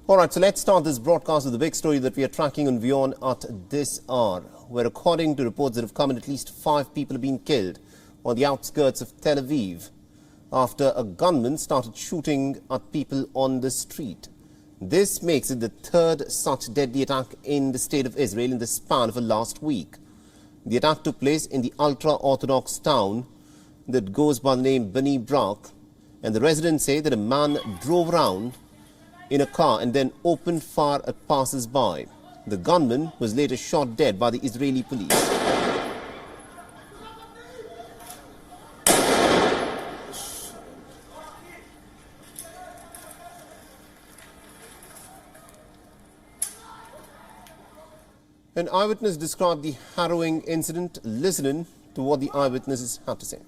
All right, so let's start this broadcast with the big story that we are tracking on WION at this hour, where according to reports that have come in, at least 5 people have been killed on the outskirts of Tel Aviv after a gunman started shooting at people on the street. This makes it the 3rd such deadly attack in the state of Israel in the span of a last week. The attack took place in the ultra-Orthodox town that goes by the name Bennett, and the residents say that a man drove around in a car and then opened fire at passers-by. The gunman was later shot dead by the Israeli police. An eyewitness described the harrowing incident. Listen to what the eyewitnesses had to say.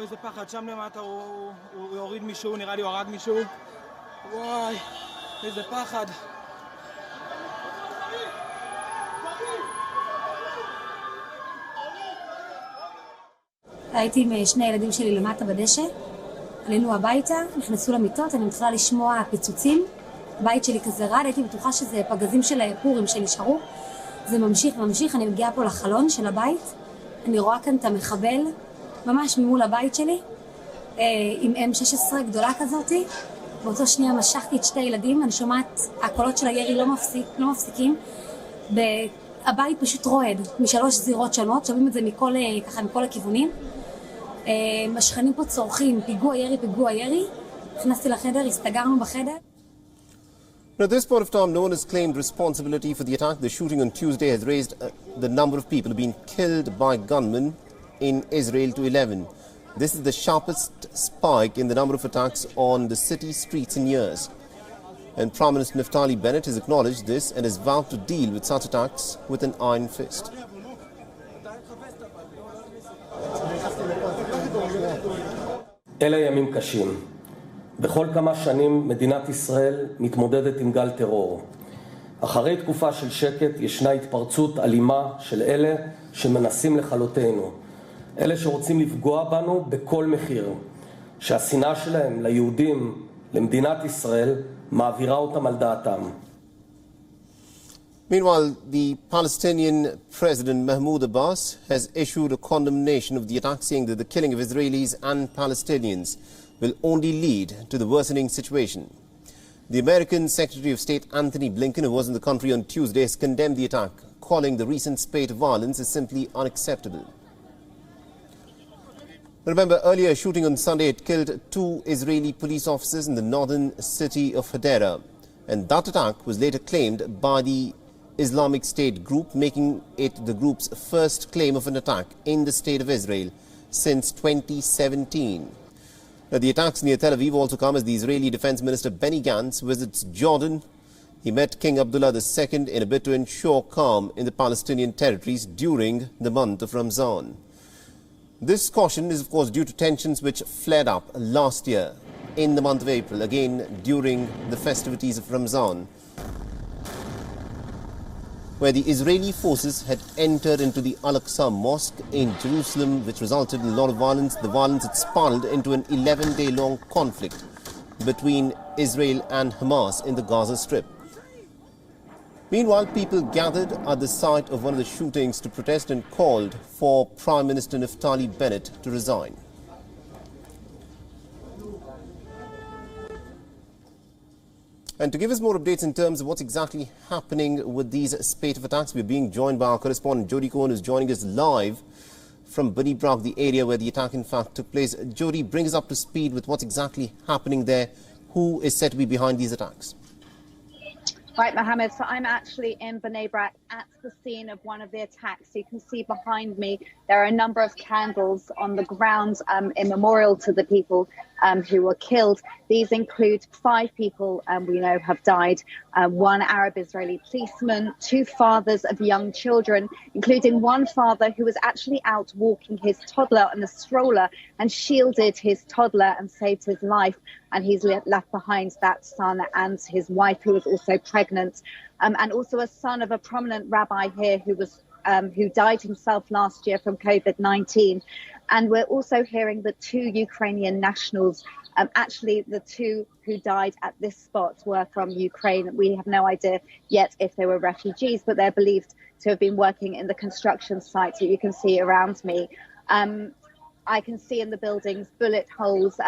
איזה פחד, שם למטה הוא יוריד מישהו, נראה לי הוא הרג מישהו. וואי, איזה פחד. הייתי עם שני ילדים שלי למטה בדשא, עלינו הביתה, נכנסו למיטות, אני מתחילה לשמוע פיצוצים. הבית שלי כזה רעד, הייתי בטוחה שזה פגזים של פורים שנשארו. זה ממשיך וממשיך, אני מגיעה פה לחלון של הבית, אני רואה כאן את המחבל, ממש ממול הבית שלי, עם M16 גדולה כזאת. באותו שנייה משכתי את 2 ילדים, אני שומעת, הקולות של הירי לא מפסיקים. הבית פשוט רועד, מ3 זירות שונות, שומעים את זה מכל הכיוונים. השכנים פה צורכים, פיגוע ירי. נכנסתי לחדר, הסתגרנו בחדר. At this point of time, no one has claimed responsibility for the attack. The shooting on Tuesday has raised the number of people who have been killed by gunmen in Israel to 11. This is the sharpest spike in the number of attacks on the city streets in years. And Prime Minister Naftali Bennett has acknowledged this and has vowed to deal with such attacks with an iron fist. אלה ימים קשים. בכל כמה שנים מדינת ישראל מתמודדת עם גל טרור. אחרי תקופה של שקט ישנה התפרצות אלימה של אלה שמנסים לכלותנו. אלה שרוצים לפגוע בנו בכל מחיר. שהשנאה שלהם ליהודים, למדינת ישראל, מעבירה אותם על דעתם. Meanwhile, the Palestinian President Mahmoud Abbas has issued a condemnation of the attack, saying that the killing of Israelis and Palestinians will only lead to the worsening situation. The American Secretary of State Anthony Blinken, who was in the country on Tuesday, has condemned the attack, calling the recent spate of violence as simply unacceptable. Remember, earlier a shooting on Sunday had killed 2 Israeli police officers in the northern city of Hadera, and that attack was later claimed by the Islamic State group, making it the group's first claim of an attack in the state of Israel since 2017. The attacks near Tel Aviv also come as the Israeli Defense Minister Benny Gantz visits Jordan. He met King Abdullah II in a bid to ensure calm in the Palestinian territories during the month of Ramzan. This caution is, of course, due to tensions which flared up last year in the month of April, again during the festivities of Ramzan, where the Israeli forces had entered into the Al-Aqsa Mosque in Jerusalem, which resulted in a lot of violence. The violence had spiraled into an 11-day-long conflict between Israel and Hamas in the Gaza Strip. Meanwhile, people gathered at the site of one of the shootings to protest and called for Prime Minister Naftali Bennett to resign. And to give us more updates in terms of what's exactly happening with these spate of attacks, we're being joined by our correspondent Jody Cohen, who's joining us live from Bnei Brak, the area where the attack in fact took place. Jody, bring us up to speed with what's exactly happening there. Who is said to be behind these attacks? Right, Mohammed, so I'm actually in Bnei Brak at the scene of one of the attacks. You can see behind me there are a number of candles on the ground in memorial to the people who were killed. These include 5 people we know have died, 1 Arab Israeli policeman, 2 fathers of young children, including 1 father who was actually out walking his toddler in a stroller and shielded his toddler and saved his life. And he's left behind that son and his wife, who was also pregnant, and also a son of a prominent rabbi here who was who died himself last year from COVID-19. And we're also hearing that 2 Ukrainian nationals, actually the 2 who died at this spot were from Ukraine. We have no idea yet if they were refugees, but they're believed to have been working in the construction site that you can see around me. I can see in the buildings bullet holes.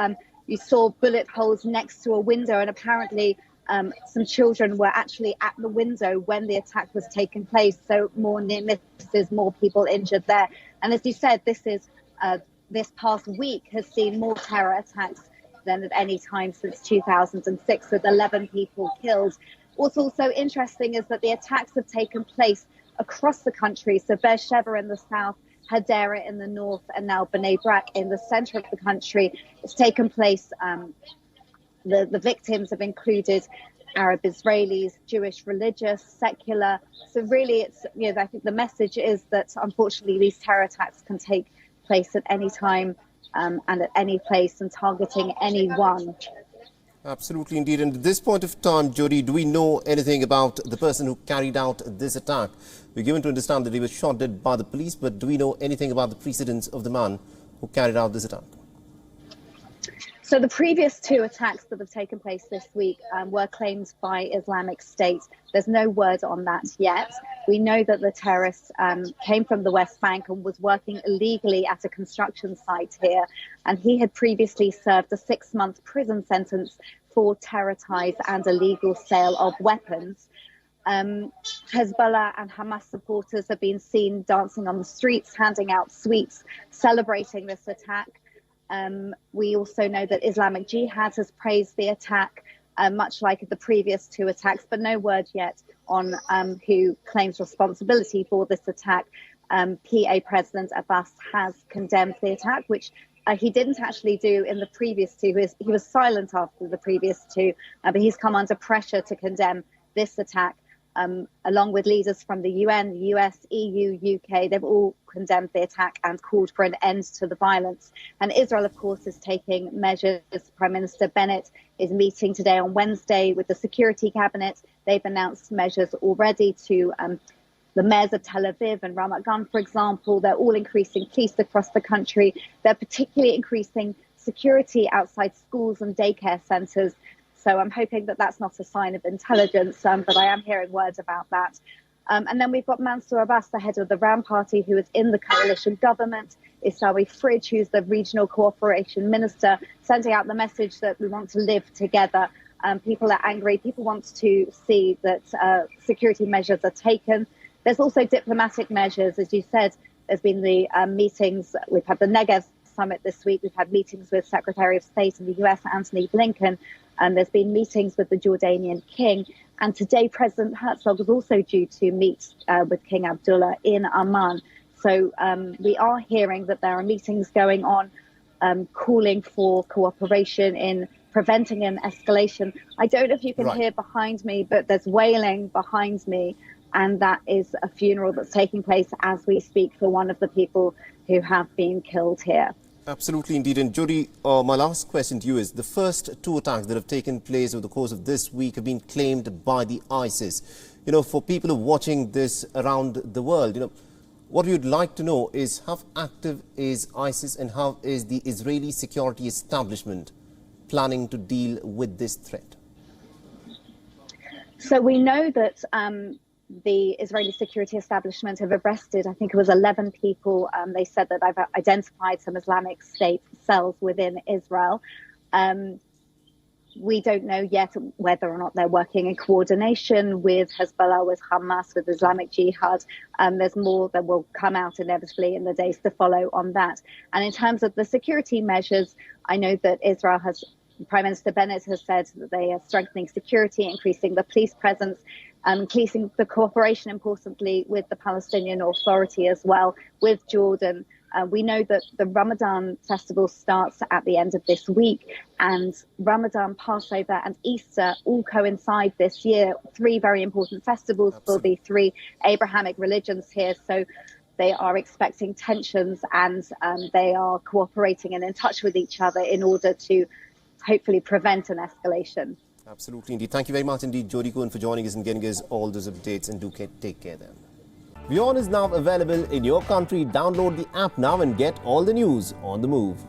You saw bullet holes next to a window, and apparently some children were actually at the window when the attack was taking place. So more near misses, more people injured there. And as you said, this past week has seen more terror attacks than at any time since 2006, with 11 people killed. What's also interesting is that the attacks have taken place across the country. So Beersheba in the south, Hadera in the north, and now Bnei Brak in the center of the country. It's taken place. The victims have included Arab Israelis, Jewish religious, secular. So really, it's, I think the message is that unfortunately these terror attacks can take place at any time and at any place and targeting anyone. Absolutely, indeed. And at this point of time, Jody, do we know anything about the person who carried out this attack? We're given to understand that he was shot dead by the police, but do we know anything about the precedents of the man who carried out this attack? So the previous 2 attacks that have taken place this week were claimed by Islamic State. There's no word on that yet. We know that the terrorist came from the West Bank and was working illegally at a construction site here. And he had previously served a 6-month prison sentence for terror ties and illegal sale of weapons. Hezbollah and Hamas supporters have been seen dancing on the streets, handing out sweets, celebrating this attack. We also know that Islamic Jihad has praised the attack, much like the previous 2 attacks, but no word yet on who claims responsibility for this attack. PA President Abbas has condemned the attack, which he didn't actually do in the previous 2. He was silent after the previous 2, but he's come under pressure to condemn this attack. Along with leaders from the UN, the US, EU, UK, they've all condemned the attack and called for an end to the violence. And Israel, of course, is taking measures. Prime Minister Bennett is meeting today on Wednesday with the Security Cabinet. They've announced measures already to the mayors of Tel Aviv and Ramat Gan, for example. They're all increasing police across the country. They're particularly increasing security outside schools and daycare centres. So I'm hoping that that's not a sign of intelligence, but I am hearing words about that. And then we've got Mansour Abbas, the head of the Ram Party, who is in the coalition government. Isawi Fridge, who's the regional cooperation minister, sending out the message that we want to live together. People are angry. People want to see that security measures are taken. There's also diplomatic measures. As you said, there's been the meetings. We've had the Negev summit this week. We've had meetings with Secretary of State in the US, Antony Blinken. And there's been meetings with the Jordanian king. And today, President Herzog is also due to meet with King Abdullah in Amman. So we are hearing that there are meetings going on, calling for cooperation in preventing an escalation. I don't know if you can hear behind me, but there's wailing behind me. And that is a funeral that's taking place as we speak for one of the people who have been killed here. Absolutely, indeed. And Jody, my last question to you is, the first 2 attacks that have taken place over the course of this week have been claimed by the ISIS. For people who are watching this around the world, what you'd like to know is how active is ISIS and how is the Israeli security establishment planning to deal with this threat? So we know that the Israeli security establishment have arrested, I think it was 11 people. They said that I've identified some Islamic State cells within Israel. We don't know yet whether or not they're working in coordination with Hezbollah, with Hamas, with Islamic Jihad. There's more that will come out inevitably in the days to follow on that. And in terms of the security measures, I know that Israel has, Prime Minister Bennett has said that they are strengthening security, increasing the police presence, increasing the cooperation, importantly, with the Palestinian Authority as well, with Jordan. We know that the Ramadan festival starts at the end of this week, and Ramadan, Passover and Easter all coincide this year. 3 very important festivals for the 3 Abrahamic religions here. So they are expecting tensions, and they are cooperating and in touch with each other in order to hopefully prevent an escalation. Absolutely, indeed. Thank you very much indeed, Jody Cohen, for joining us and getting us all those updates, and do take care then. WION is now available in your country. Download the app now and get all the news on the move.